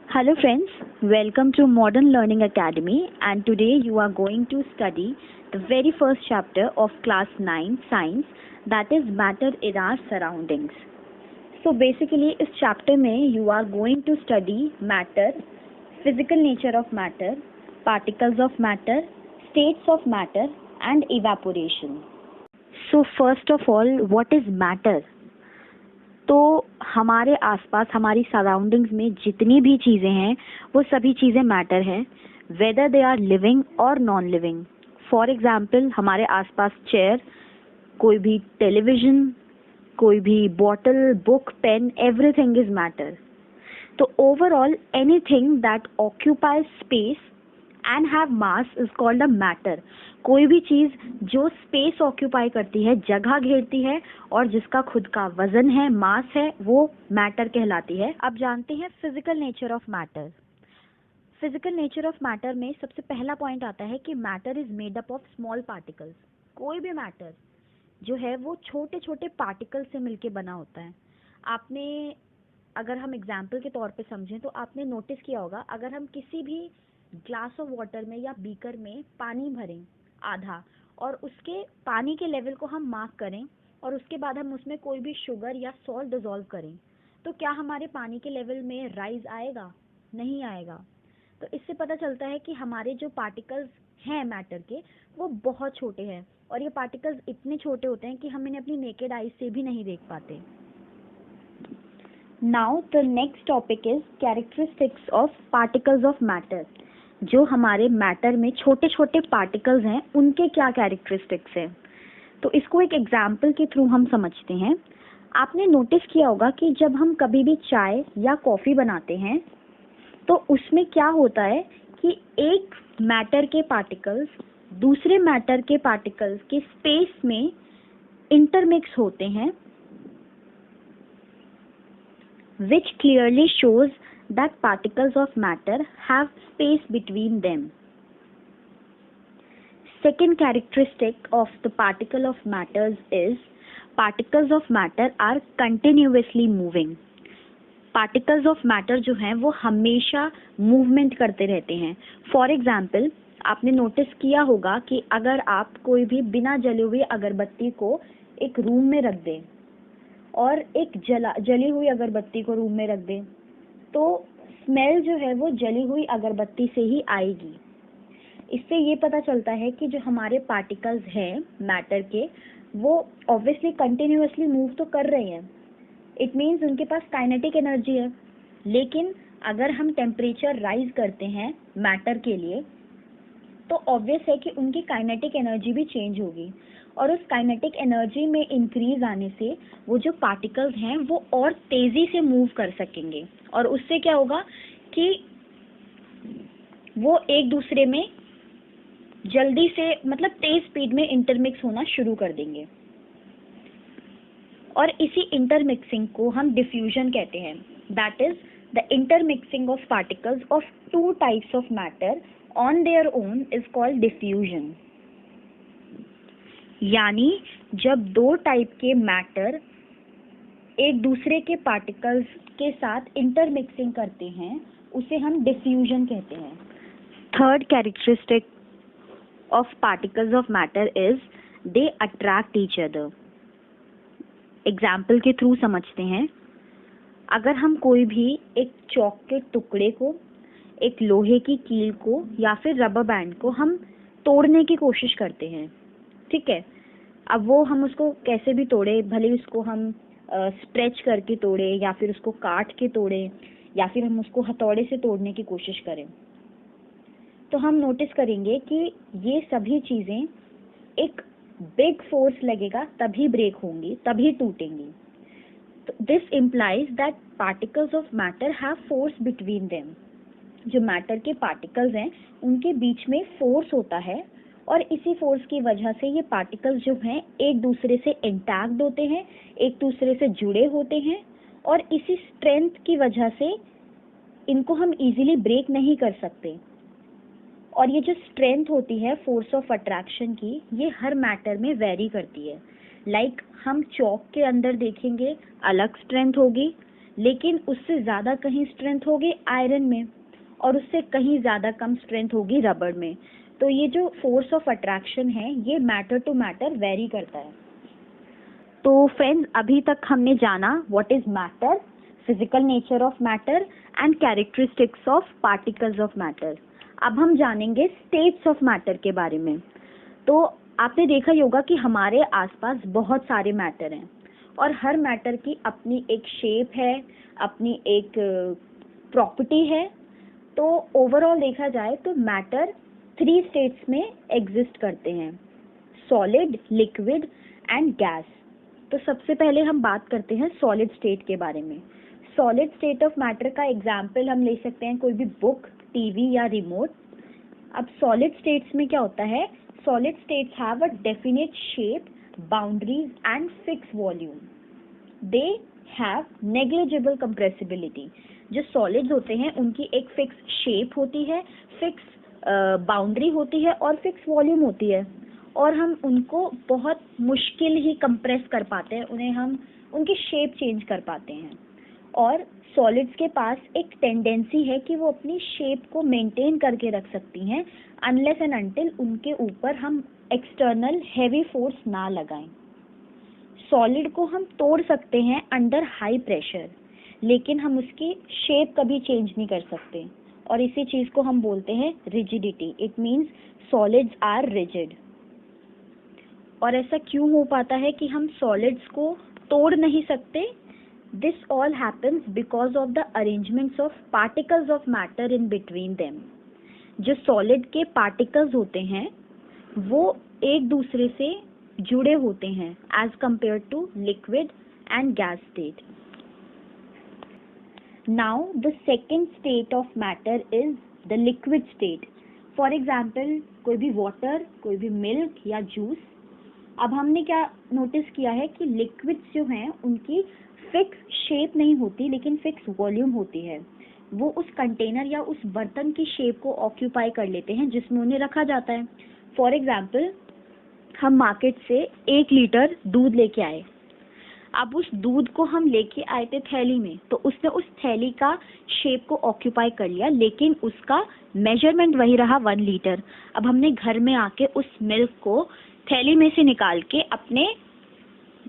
Hello friends, welcome to Modern Learning Academy, and today you are going to study the very first chapter of class 9 science, that is matter in our surroundings. So basically इस chapter में you are going to study matter, physical nature of matter, particles of matter, states of matter and evaporation. So first of all, what is matter? तो हमारे आसपास हमारी surroundings में जितनी भी चीज़ें हैं वो सभी चीज़ें मैटर हैं, वेदर दे आर लिविंग और नॉन लिविंग. फॉर एग्जाम्पल हमारे आसपास चेयर, कोई भी टेलीविज़न, कोई भी bottle, book, pen, everything is matter. तो overall anything that occupies space and have mass is called a matter. कोई भी चीज़ जो स्पेस ऑक्यूपाई करती है, जगह घेरती है और जिसका खुद का वजन है, मास है, वो मैटर कहलाती है. अब जानते हैं physical nature of matter. Physical nature of matter में सबसे पहला पॉइंट आता है कि matter is made up of small particles. कोई भी मैटर जो है वो छोटे छोटे पार्टिकल से मिलके बना होता है. आपने, अगर हम एग्जाम्पल के तौर पे समझें तो आपने नोटिस किया होगा, अगर हम किसी भी ग्लास ऑफ वाटर में या बीकर में पानी भरें आधा और उसके पानी के लेवल को हम मार्क करें और उसके बाद हम उसमें कोई भी शुगर या सॉल्ट डिसॉल्व करें, तो क्या हमारे पानी के लेवल में राइज आएगा? नहीं आएगा. तो इससे पता चलता है कि हमारे जो पार्टिकल्स हैं मैटर के वो बहुत छोटे हैं और ये पार्टिकल्स इतने छोटे होते हैं कि हम इन्हें अपनी नेकेड आई से भी नहीं देख पाते. Now the next topic is characteristics of particles of matter. जो हमारे मैटर में छोटे छोटे पार्टिकल्स हैं उनके क्या कैरेक्टरिस्टिक्स हैं. तो इसको एक एग्जाम्पल के थ्रू हम समझते हैं. आपने नोटिस किया होगा कि जब हम कभी भी चाय या कॉफ़ी बनाते हैं तो उसमें क्या होता है कि एक मैटर के पार्टिकल्स दूसरे मैटर के पार्टिकल्स के स्पेस में इंटरमिक्स होते हैं, which clearly shows that particles of matter have space between them. Second characteristic of the particle of matters is particles of matter are continuously moving. Particles of matter जो हैं वो हमेशा movement करते रहते हैं. फॉर एग्जाम्पल आपने notice किया होगा कि अगर आप कोई भी बिना जली हुई अगरबत्ती को एक रूम में रख दें और एक जली हुई अगरबत्ती को रूम में रख दें तो स्मेल जो है वो जली हुई अगरबत्ती से ही आएगी. इससे ये पता चलता है कि जो हमारे पार्टिकल्स हैं मैटर के वो ऑब्वियसली कंटिन्यूअसली मूव तो कर रहे हैं. इट मीन्स उनके पास काइनेटिक एनर्जी है. लेकिन अगर हम टेम्परेचर राइज करते हैं मैटर के लिए तो ऑब्वियस है कि उनकी काइनेटिक एनर्जी भी चेंज होगी और उस काइनेटिक एनर्जी में इंक्रीज आने से वो जो पार्टिकल्स हैं वो और तेज़ी से मूव कर सकेंगे और उससे क्या होगा कि वो एक दूसरे में जल्दी से, मतलब तेज स्पीड में इंटरमिक्स होना शुरू कर देंगे. और इसी इंटरमिक्सिंग को हम डिफ्यूजन कहते हैं. That is the intermixing of particles of two types of matter on their own is called diffusion. यानी जब दो टाइप के मैटर एक दूसरे के पार्टिकल्स के साथ इंटरमिक्सिंग करते हैं उसे हम डिफ्यूजन कहते हैं. Third characteristic of particles of matter is they attract each other. Example के थ्रू समझते हैं. अगर हम कोई भी एक चौक के टुकड़े को, एक लोहे की कील को या फिर रबर बैंड को हम तोड़ने की कोशिश करते हैं, ठीक है. अब वो हम उसको कैसे भी तोड़े, भले उसको हम स्ट्रेच करके तोड़े या फिर उसको काट के तोड़े या फिर हम उसको हथौड़े से तोड़ने की कोशिश करें, तो हम नोटिस करेंगे कि ये सभी चीज़ें एक बिग फोर्स लगेगा तभी ब्रेक होंगी, तभी टूटेंगी. तो this implies that particles of matter have force between them. जो मैटर के पार्टिकल्स हैं उनके बीच में फोर्स होता है और इसी फोर्स की वजह से ये पार्टिकल्स जो हैं एक दूसरे से इंटैक्ट होते हैं, एक दूसरे से जुड़े होते हैं और इसी स्ट्रेंथ की वजह से इनको हम इजीली ब्रेक नहीं कर सकते. और ये जो स्ट्रेंथ होती है फोर्स ऑफ अट्रैक्शन की, ये हर मैटर में वेरी करती है. लाइक हम चौक के अंदर देखेंगे अलग स्ट्रेंथ होगी, लेकिन उससे ज़्यादा कहीं स्ट्रेंथ होगी आयरन में और उससे कहीं ज़्यादा कम स्ट्रेंथ होगी रबर में। तो ये जो फोर्स ऑफ अट्रैक्शन है ये मैटर टू मैटर वेरी करता है। तो फ्रेंड्स, अभी तक हमने जाना what is matter, physical nature of matter and characteristics of particles of matter. अब हम जानेंगे स्टेट्स ऑफ मैटर के बारे में। तो आपने देखा ही होगा कि हमारे आसपास बहुत सारे मैटर हैं और हर मैटर की अपनी एक शेप है, अपनी एक प्रॉपर्टी है। तो ओवरऑल देखा जाए तो मैटर 3 स्टेट्स में एग्जिस्ट करते हैं, सॉलिड, लिक्विड एंड गैस। तो सबसे पहले हम बात करते हैं सॉलिड स्टेट के बारे में। सॉलिड स्टेट ऑफ मैटर का एग्जाम्पल हम ले सकते हैं कोई भी बुक, टीवी या रिमोट। अब सॉलिड स्टेट्स में क्या होता है, solid states have a definite shape, boundaries and fix volume. They have negligible compressibility. जो सॉलिड्स होते हैं उनकी एक फिक्स शेप होती है, फिक्स बाउंड्री होती है और फिक्स वॉल्यूम होती है, और हम उनको बहुत मुश्किल ही कंप्रेस कर पाते हैं, उन्हें हम उनकी शेप चेंज कर पाते हैं। और सॉलिड्स के पास एक टेंडेंसी है कि वो अपनी शेप को मेंटेन करके रख सकती हैं अनलेस एंड अनटिल उनके ऊपर हम एक्सटर्नल हैवी फोर्स ना लगाएं। सॉलिड को हम तोड़ सकते हैं अंडर हाई प्रेशर, लेकिन हम उसकी शेप कभी चेंज नहीं कर सकते, और इसी चीज को हम बोलते हैं rigidity. It means solids are rigid. और ऐसा क्यों हो पाता है कि हम सॉलिड्स को तोड़ नहीं सकते? This all happens because of the arrangements of particles of matter in between them. जो सॉलिड के पार्टिकल्स होते हैं वो एक दूसरे से जुड़े होते हैं as compare to liquid and gas state. Now the second state of matter is the liquid state. For example कोई भी वाटर, कोई भी मिल्क या जूस। अब हमने क्या नोटिस किया है कि लिक्विड्स जो हैं उनकी फिक्स शेप नहीं होती लेकिन फिक्स वॉल्यूम होती है। वो उस कंटेनर या उस बर्तन की शेप को ऑक्यूपाई कर लेते हैं जिसमें उन्हें रखा जाता है। फॉर एग्जाम्पल हम मार्केट से 1 लीटर दूध लेके आए। अब उस दूध को हम लेके आए थे थैली में, तो उसने उस थैली का शेप को ऑक्यूपाई कर लिया, लेकिन उसका मेजरमेंट वही रहा 1 लीटर। अब हमने घर में आके उस मिल्क को थैली में से निकाल के अपने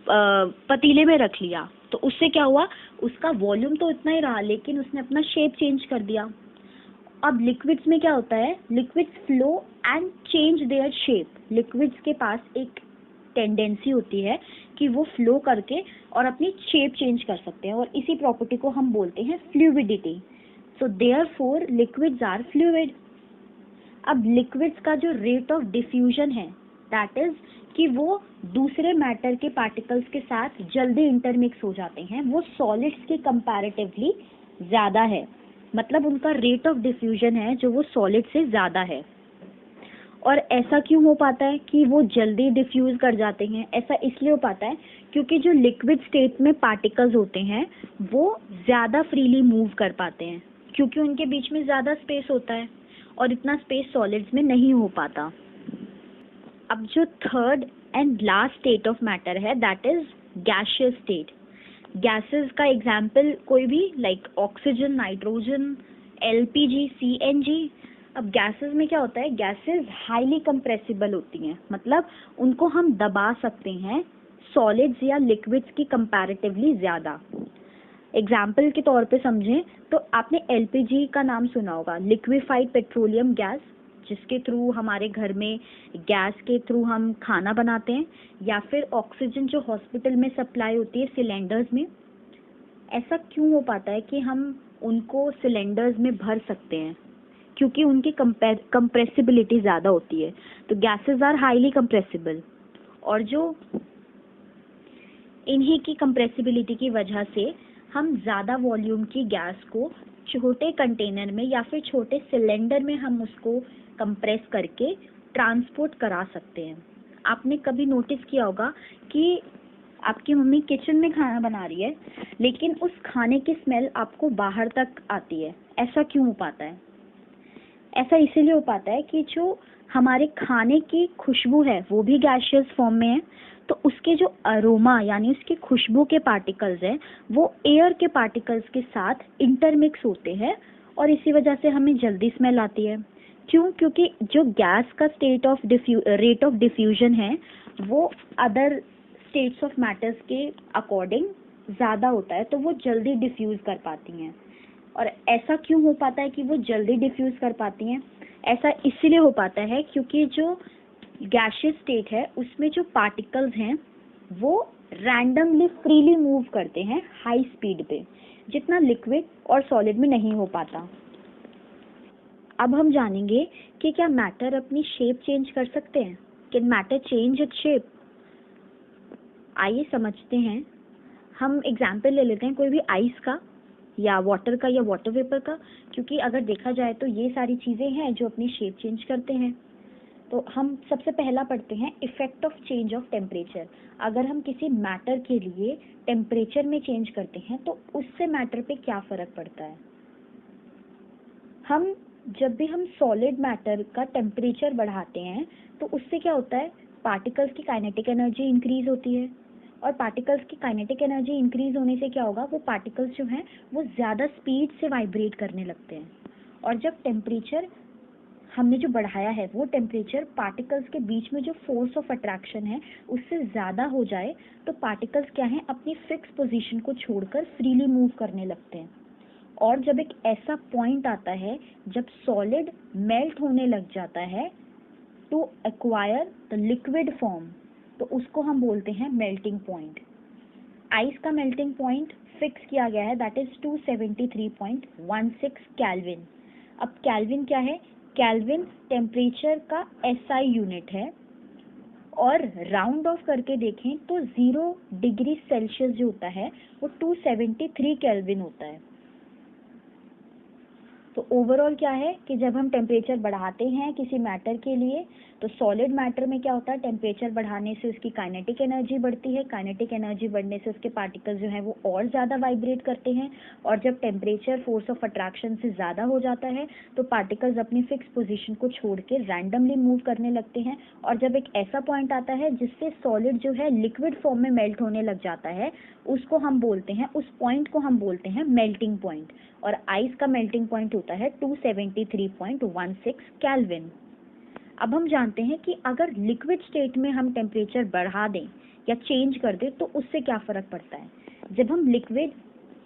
पतीले में रख लिया, तो उससे क्या हुआ, उसका वॉल्यूम तो इतना ही रहा लेकिन उसने अपना शेप चेंज कर दिया। अब लिक्विड्स में क्या होता है, liquids flow and change their shape. Liquids के पास एक टेंडेंसी होती है कि वो फ्लो करके और अपनी शेप चेंज कर सकते हैं, और इसी प्रॉपर्टी को हम बोलते हैं fluidity. So therefore liquids are fluid. अब लिक्विड्स का जो रेट ऑफ डिफ्यूजन है, दैट इज कि वो दूसरे मैटर के पार्टिकल्स के साथ जल्दी इंटरमिक्स हो जाते हैं, वो सॉलिड्स के कंपैरेटिवली ज़्यादा है। मतलब उनका रेट ऑफ डिफ्यूजन है जो वो सॉलिड से ज़्यादा है। और ऐसा क्यों हो पाता है कि वो जल्दी डिफ्यूज कर जाते हैं? ऐसा इसलिए हो पाता है क्योंकि जो लिक्विड स्टेट में पार्टिकल्स होते हैं वो ज़्यादा फ्रीली मूव कर पाते हैं, क्योंकि उनके बीच में ज़्यादा स्पेस होता है, और इतना स्पेस सॉलिड्स में नहीं हो पाता। अब जो third and last state of matter है, that is gaseous state. Gases का एग्जाम्पल कोई भी, like oxygen, nitrogen, LPG, CNG. अब गैसेस में क्या होता है, गैसेस हाईली कंप्रेसिबल होती हैं, मतलब उनको हम दबा सकते हैं सॉलिड्स या लिक्विड्स की कंपैरेटिवली ज़्यादा। एग्जाम्पल के तौर पे समझें तो आपने एलपीजी का नाम सुना होगा, लिक्विफाइड पेट्रोलियम गैस, जिसके थ्रू हमारे घर में गैस के थ्रू हम खाना बनाते हैं, या फिर ऑक्सीजन जो हॉस्पिटल में सप्लाई होती है सिलेंडर्स में। ऐसा क्यों हो पाता है कि हम उनको सिलेंडर्स में भर सकते हैं? क्योंकि उनकी कंप्रेसिबिलिटी ज़्यादा होती है। तो गैसेस आर हाईली कंप्रेसिबल, और जो इन्हीं की कंप्रेसिबिलिटी की वजह से हम ज़्यादा वॉल्यूम की गैस को छोटे कंटेनर में या फिर छोटे सिलेंडर में हम उसको कंप्रेस करके ट्रांसपोर्ट करा सकते हैं। आपने कभी नोटिस किया होगा कि आपकी मम्मी किचन में खाना बना रही है लेकिन उस खाने की स्मेल आपको बाहर तक आती है। ऐसा क्यों हो पाता है? ऐसा इसीलिए हो पाता है कि जो हमारे खाने की खुशबू है वो भी गैसियस फॉर्म में है, तो उसके जो अरोमा यानी उसकी खुशबू के पार्टिकल्स हैं वो एयर के पार्टिकल्स के साथ इंटरमिक्स होते हैं और इसी वजह से हमें जल्दी स्मेल आती है। क्यों? क्योंकि जो गैस का रेट ऑफ डिफ्यूजन है वो अदर स्टेट्स ऑफ मैटर्स के अकॉर्डिंग ज़्यादा होता है, तो वो जल्दी डिफ्यूज़ कर पाती हैं। और ऐसा क्यों हो पाता है कि वो जल्दी डिफ्यूज़ कर पाती हैं? ऐसा इसलिए हो पाता है क्योंकि जो गैशियस स्टेट है उसमें जो पार्टिकल्स हैं वो रैंडमली फ्रीली मूव करते हैं हाई स्पीड पे, जितना लिक्विड और सॉलिड में नहीं हो पाता। अब हम जानेंगे कि क्या मैटर अपनी शेप चेंज कर सकते हैं? Can matter change its shape? आइए समझते हैं। हम एग्जाम्पल ले लेते हैं कोई भी आइस का या वाटर का या वाटर वेपर का, क्योंकि अगर देखा जाए तो ये सारी चीज़ें हैं जो अपनी शेप चेंज करते हैं। तो हम सबसे पहला पढ़ते हैं effect of change of temperature. अगर हम किसी मैटर के लिए टेम्परेचर में चेंज करते हैं तो उससे मैटर पे क्या फ़र्क पड़ता है। जब भी हम सॉलिड मैटर का टेम्परेचर बढ़ाते हैं तो उससे क्या होता है, पार्टिकल्स की काइनेटिक एनर्जी इंक्रीज होती है, और पार्टिकल्स की काइनेटिक एनर्जी इंक्रीज होने से क्या होगा, वो पार्टिकल्स जो हैं वो ज़्यादा स्पीड से वाइब्रेट करने लगते हैं। और जब टेम्परेचर हमने जो बढ़ाया है वो टेम्परेचर पार्टिकल्स के बीच में जो फोर्स ऑफ अट्रैक्शन है उससे ज़्यादा हो जाए तो पार्टिकल्स क्या हैं, अपनी फिक्स पोजीशन को छोड़कर फ्रीली मूव करने लगते हैं। और जब एक ऐसा पॉइंट आता है जब सॉलिड मेल्ट होने लग जाता है to acquire the liquid form, तो उसको हम बोलते हैं मेल्टिंग पॉइंट। आइस का मेल्टिंग पॉइंट फिक्स किया गया है, दैट इज 273.16 केल्विन। अब केल्विन क्या है? केल्विन टेम्परेचर का SI यूनिट है, और राउंड ऑफ करके देखें तो 0 डिग्री सेल्सियस जो होता है वो 273 केल्विन होता है। तो ओवरऑल क्या है कि जब हम टेम्परेचर बढ़ाते हैं किसी मैटर के लिए तो सॉलिड मैटर में क्या होता है, टेम्परेचर बढ़ाने से उसकी काइनेटिक एनर्जी बढ़ती है, काइनेटिक एनर्जी बढ़ने से उसके पार्टिकल्स जो हैं वो और ज़्यादा वाइब्रेट करते हैं, और जब टेम्परेचर फोर्स ऑफ अट्रैक्शन से ज़्यादा हो जाता है तो पार्टिकल्स अपनी फिक्स पोजीशन को छोड़ के रैंडमली मूव करने लगते हैं। और जब एक ऐसा पॉइंट आता है जिससे सॉलिड जो है लिक्विड फॉर्म में मेल्ट होने लग जाता है, उसको हम बोलते हैं, उस पॉइंट को हम बोलते हैं मेल्टिंग पॉइंट। और आइस का मेल्टिंग पॉइंट होता है 273.16 केल्विन। अब हम जानते हैं कि अगर लिक्विड स्टेट में हम टेम्परेचर बढ़ा दें या चेंज कर दें तो उससे क्या फ़र्क पड़ता है। जब हम लिक्विड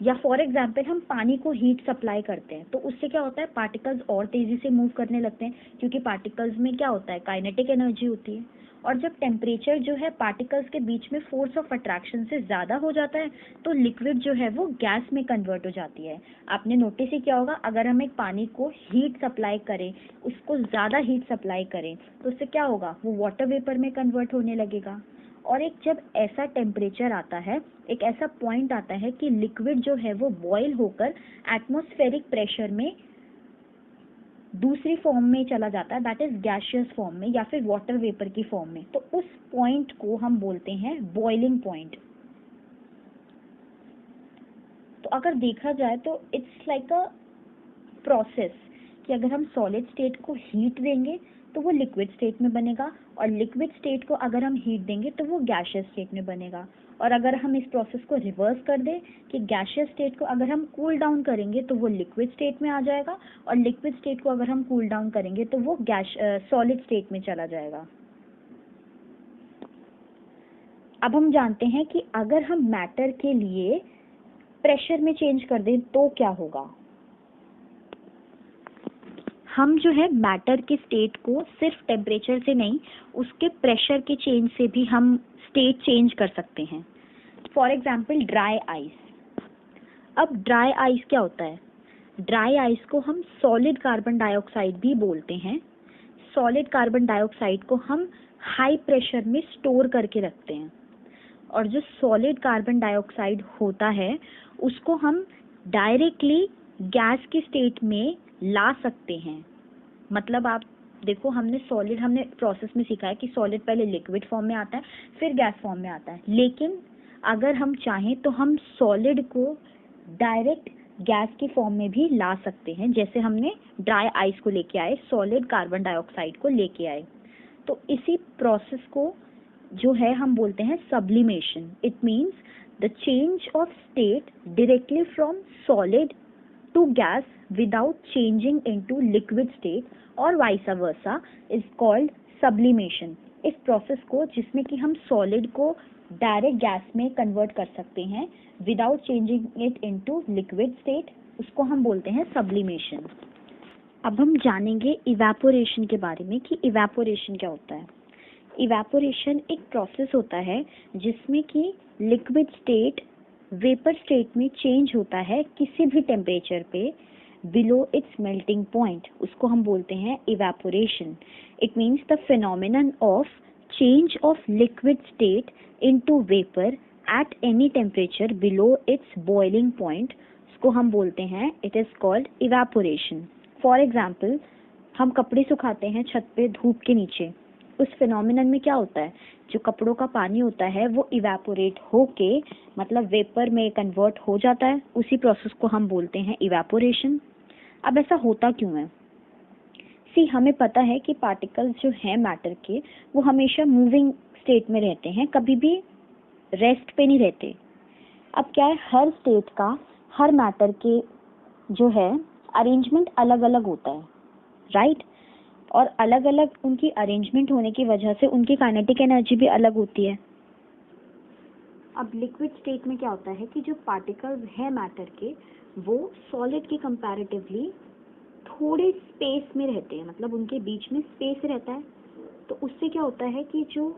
या फॉर एग्जांपल हम पानी को हीट सप्लाई करते हैं तो उससे क्या होता है, पार्टिकल्स और तेज़ी से मूव करने लगते हैं, क्योंकि पार्टिकल्स में क्या होता है, काइनेटिक एनर्जी होती है। और जब टेम्परेचर जो है पार्टिकल्स के बीच में फोर्स ऑफ अट्रैक्शन से ज़्यादा हो जाता है तो लिक्विड जो है वो गैस में कन्वर्ट हो जाती है। आपने नोटिस ही किया होगा, अगर हम एक पानी को हीट सप्लाई करें, उसको ज़्यादा हीट सप्लाई करें तो उससे क्या होगा, वो वाटर वेपर में कन्वर्ट होने लगेगा। और एक जब ऐसा टेम्परेचर आता है, एक ऐसा पॉइंट आता है कि लिक्विड जो है वो बॉयल होकर एटमॉस्फेरिक प्रेशर में दूसरी फॉर्म में चला जाता है, दैट इज गैशियस फॉर्म में या फिर वाटर वेपर की फॉर्म में, तो उस पॉइंट को हम बोलते हैं बॉइलिंग पॉइंट। तो अगर देखा जाए तो इट्स लाइक अ प्रोसेस कि अगर हम सॉलिड स्टेट को हीट देंगे तो वो लिक्विड स्टेट में बनेगा, और लिक्विड स्टेट को अगर हम हीट देंगे तो वो गैशियस स्टेट में बनेगा। और अगर हम इस प्रोसेस को रिवर्स कर दें कि गैशियस स्टेट को अगर हम कूल डाउन करेंगे तो वो लिक्विड स्टेट में आ जाएगा, और लिक्विड स्टेट को अगर हम कूल डाउन करेंगे तो वो सॉलिड स्टेट में चला जाएगा। अब हम जानते हैं कि अगर हम मैटर के लिए प्रेशर में चेंज कर दें तो क्या होगा। हम जो है मैटर के स्टेट को सिर्फ टेम्परेचर से नहीं, उसके प्रेशर के चेंज से भी हम स्टेट चेंज कर सकते हैं। For example dry ice. अब ड्राई आइस क्या होता है, ड्राई आइस को हम सॉलिड कार्बन डाइऑक्साइड भी बोलते हैं। सॉलिड कार्बन डाइऑक्साइड को हम हाई प्रेशर में स्टोर करके रखते हैं, और जो सॉलिड कार्बन डाइऑक्साइड होता है उसको हम डायरेक्टली गैस की स्टेट में ला सकते हैं। मतलब आप देखो, हमने प्रोसेस में सीखा है कि सॉलिड पहले लिक्विड फॉर्म में आता है फिर गैस फॉर्म में आता है, लेकिन अगर हम चाहें तो हम सॉलिड को डायरेक्ट गैस की फॉर्म में भी ला सकते हैं, जैसे हमने ड्राई आइस को लेके आए, सॉलिड कार्बन डाइऑक्साइड को लेके आए। तो इसी प्रोसेस को जो है हम बोलते हैं sublimation. It means the change of state directly from solid to gas without changing into liquid state और vice versa is called sublimation. इस प्रोसेस को, जिसमें कि हम सॉलिड को डायरेक्ट गैस में कन्वर्ट कर सकते हैं without changing it into liquid state, उसको हम बोलते हैं सब्लिमेशन। अब हम जानेंगे इवेपोरेशन के बारे में कि इवेपोरेशन क्या होता है। इवेपोरेशन एक प्रोसेस होता है जिसमें कि लिक्विड स्टेट वेपर स्टेट में चेंज होता है किसी भी टेम्परेचर पे बिलो इट्स मेल्टिंग पॉइंट, उसको हम बोलते हैं evaporation. It means the phenomenon of change of liquid state into vapour at any temperature below it's boiling point, उसको हम बोलते हैं, it is called evaporation. For example, हम कपड़े सुखाते हैं छत पे धूप के नीचे, उस फिनोमिनन में क्या होता है, जो कपड़ों का पानी होता है वो इवेपोरेट होके मतलब वेपर में कन्वर्ट हो जाता है, उसी प्रोसेस को हम बोलते हैं इवेपोरेशन। अब ऐसा होता क्यों है? हमें पता है कि पार्टिकल्स जो हैं मैटर के वो हमेशा मूविंग स्टेट में रहते हैं, कभी भी रेस्ट पे नहीं रहते। अब क्या है, हर स्टेट का, हर मैटर के जो है अरेंजमेंट अलग अलग होता है, राइट? और अलग अलग उनकी अरेंजमेंट होने की वजह से उनकी काइनेटिक एनर्जी भी अलग होती है। अब लिक्विड स्टेट में क्या होता है कि जो पार्टिकल्स हैं मैटर के वो सॉलिड के कंपैरेटिवली थोड़े स्पेस में रहते हैं, मतलब उनके बीच में स्पेस रहता है। तो उससे क्या होता है कि जो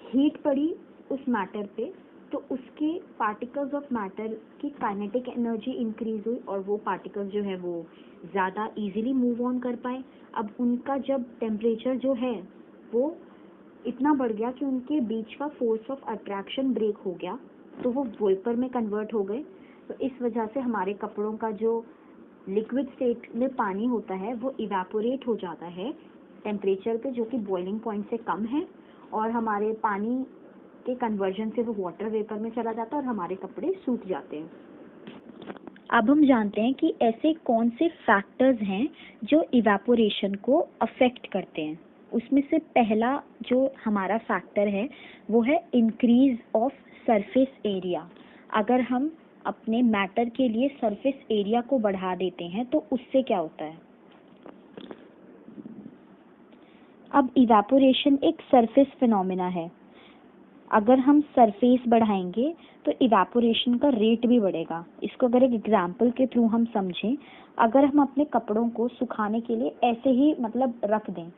हीट पड़ी उस मैटर पे तो उसके पार्टिकल्स ऑफ मैटर की काइनेटिक एनर्जी इंक्रीज हुई और वो पार्टिकल्स जो है वो ज़्यादा इजीली मूव ऑन कर पाए। अब उनका जब टेम्परेचर जो है वो इतना बढ़ गया कि उनके बीच का फोर्स ऑफ अट्रैक्शन ब्रेक हो गया, तो वो वेपर में कन्वर्ट हो गए। तो इस वजह से हमारे कपड़ों का जो लिक्विड स्टेट में पानी होता है वो इवेपोरेट हो जाता है टेम्परेचर पे जो कि बॉइलिंग पॉइंट से कम है, और हमारे पानी के कन्वर्जन से वो वाटर वेपर में चला जाता है और हमारे कपड़े सूख जाते हैं। अब हम जानते हैं कि ऐसे कौन से फैक्टर्स हैं जो इवेपोरेशन को अफेक्ट करते हैं। उसमें से पहला जो हमारा फैक्टर है वो है इंक्रीज ऑफ सरफेस एरिया। अगर हम अपने मैटर के लिए सरफेस एरिया को बढ़ा देते हैं तो उससे क्या होता है? अब इवेपोरेशन एक सरफेस फिनोमिना है। अगर हम सरफेस बढ़ाएंगे तो इवेपोरेशन का रेट भी बढ़ेगा। इसको अगर एक एग्जांपल के थ्रू हम समझें, अगर हम अपने कपड़ों को सुखाने के लिए ऐसे ही मतलब रख दें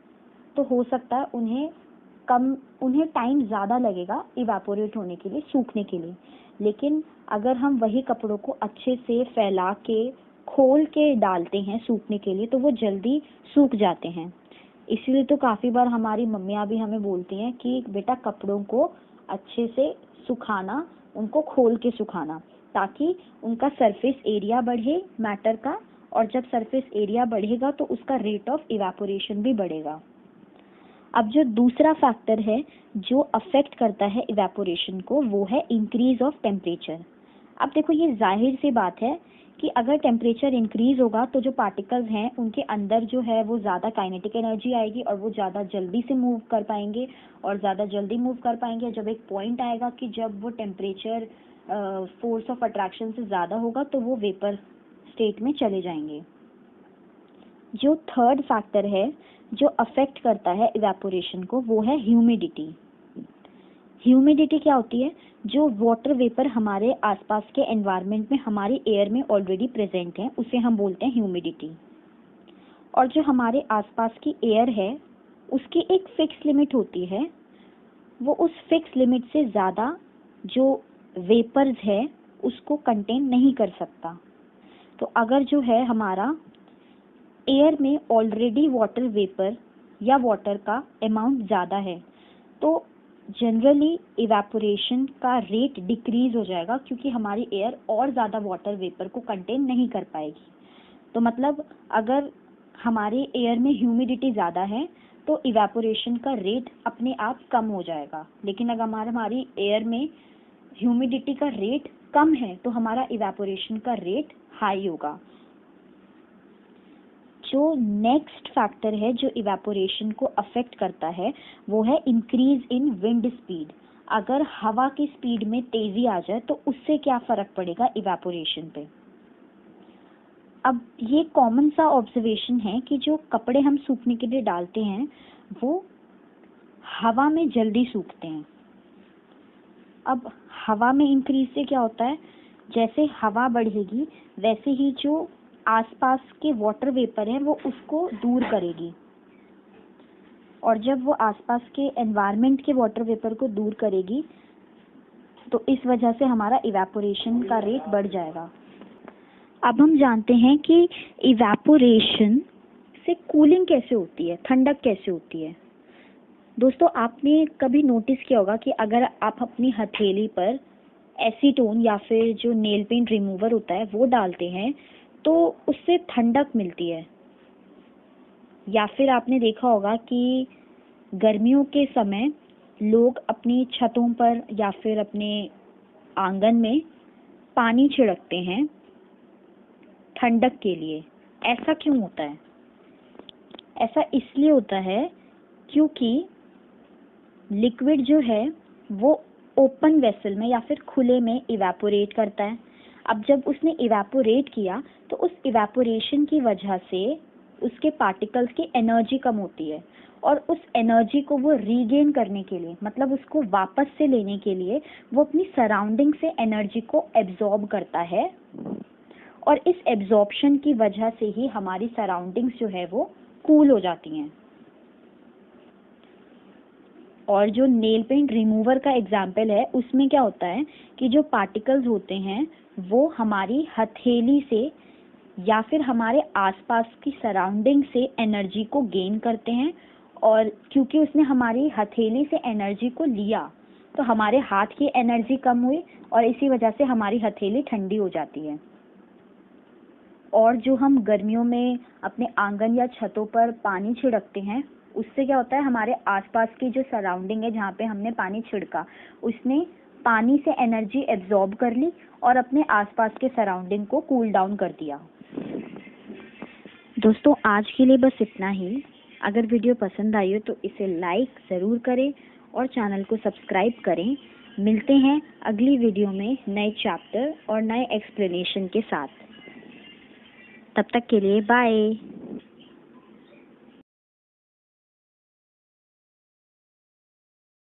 तो हो सकता है उन्हें टाइम ज़्यादा लगेगा इवेपोरेट होने के लिए, सूखने के लिए। लेकिन अगर हम वही कपड़ों को अच्छे से फैला के खोल के डालते हैं सूखने के लिए तो वो जल्दी सूख जाते हैं। इसलिए तो काफ़ी बार हमारी मम्मियाँ भी हमें बोलती हैं कि बेटा कपड़ों को अच्छे से सुखाना, उनको खोल के सुखाना, ताकि उनका सरफेस एरिया बढ़े मैटर का, और जब सरफेस एरिया बढ़ेगा तो उसका रेट ऑफ इवेपोरेशन भी बढ़ेगा। अब जो दूसरा फैक्टर है जो अफेक्ट करता है इवेपोरेशन को वो है इंक्रीज ऑफ टेम्परेचर। अब देखो, ये जाहिर सी बात है कि अगर टेम्परेचर इंक्रीज होगा तो जो पार्टिकल्स हैं उनके अंदर जो है वो ज़्यादा काइनेटिक एनर्जी आएगी और वो ज़्यादा जल्दी से मूव कर पाएंगे, और ज़्यादा जल्दी मूव कर पाएंगे जब एक पॉइंट आएगा कि जब वो टेम्परेचर फोर्स ऑफ अट्रैक्शन से ज़्यादा होगा तो वो वेपर स्टेट में चले जाएंगे। जो थर्ड फैक्टर है जो अफेक्ट करता है इवेपोरेशन को वो है ह्यूमिडिटी। ह्यूमिडिटी क्या होती है? जो वाटर वेपर हमारे आसपास के एनवायरनमेंट में, हमारे एयर में ऑलरेडी प्रेजेंट है, उसे हम बोलते हैं ह्यूमिडिटी। और जो हमारे आसपास की एयर है उसकी एक फिक्स लिमिट होती है, वो उस फिक्स लिमिट से ज़्यादा जो वेपर्स है उसको कंटेन नहीं कर सकता। तो अगर जो है हमारा एयर में ऑलरेडी वाटर वेपर या वाटर का अमाउंट ज़्यादा है तो जनरली इवेपोरेशन का रेट डिक्रीज हो जाएगा, क्योंकि हमारी एयर और ज़्यादा वाटर वेपर को कंटेन नहीं कर पाएगी। तो मतलब अगर हमारे एयर में ह्यूमिडिटी ज़्यादा है तो इवेपोरेशन का रेट अपने आप कम हो जाएगा, लेकिन अगर हमारी एयर में ह्यूमिडिटी का रेट कम है तो हमारा इवेपोरेशन का रेट हाई होगा। जो नेक्स्ट फैक्टर है जो इवेपोरेशन को अफेक्ट करता है वो है इंक्रीज इन विंड स्पीड। अगर हवा की स्पीड में तेजी आ जाए तो उससे क्या फर्क पड़ेगा इवेपोरेशन पे। अब ये कॉमन सा ऑब्जर्वेशन है कि जो कपड़े हम सूखने के लिए डालते हैं वो हवा में जल्दी सूखते हैं। अब हवा में इंक्रीज से क्या होता है, जैसे हवा बढ़ेगी वैसे ही जो आसपास के वाटर वेपर है वो उसको दूर करेगी, और जब वो आसपास के एनवायरनमेंट के वाटर वेपर को दूर करेगी तो इस वजह से हमारा इवेपोरेशन का रेट बढ़ जाएगा। अब हम जानते हैं कि इवेपोरेशन से कूलिंग कैसे होती है, ठंडक कैसे होती है। दोस्तों, आपने कभी नोटिस किया होगा कि अगर आप अपनी हथेली पर एसीटोन या फिर जो नेल पेंट रिमूवर होता है वो डालते हैं तो उससे ठंडक मिलती है। या फिर आपने देखा होगा कि गर्मियों के समय लोग अपनी छतों पर या फिर अपने आंगन में पानी छिड़कते हैं ठंडक के लिए। ऐसा क्यों होता है? ऐसा इसलिए होता है क्योंकि लिक्विड जो है वो ओपन वेसल में या फिर खुले में इवेपोरेट करता है। अब जब उसने इवेपोरेट किया तो उस इवेपोरेशन की वजह से उसके पार्टिकल्स की एनर्जी कम होती है, और उस एनर्जी को वो रीगेन करने के लिए, मतलब उसको वापस से लेने के लिए, वो अपनी सराउंडिंग से एनर्जी को एब्जॉर्ब करता है, और इस एब्जॉर्प्शन की वजह से ही हमारी सराउंडिंग्स जो है वो कूल हो जाती हैं। और जो नेल पेंट रिमूवर का एग्जाम्पल है उसमें क्या होता है कि जो पार्टिकल्स होते हैं वो हमारी हथेली से या फिर हमारे आसपास की सराउंडिंग से एनर्जी को गेन करते हैं, और क्योंकि उसने हमारी हथेली से एनर्जी को लिया तो हमारे हाथ की एनर्जी कम हुई और इसी वजह से हमारी हथेली ठंडी हो जाती है। और जो हम गर्मियों में अपने आंगन या छतों पर पानी छिड़कते हैं उससे क्या होता है, हमारे आसपास की जो सराउंडिंग है जहाँ पे हमने पानी छिड़का उसने पानी से एनर्जी एब्जॉर्ब कर ली और अपने आसपास के सराउंडिंग को कूल डाउन कर दिया। दोस्तों, आज के लिए बस इतना ही। अगर वीडियो पसंद आई हो तो इसे लाइक ज़रूर करें और चैनल को सब्सक्राइब करें। मिलते हैं अगली वीडियो में नए चैप्टर और नए एक्सप्लेनेशन के साथ। तब तक के लिए बाय।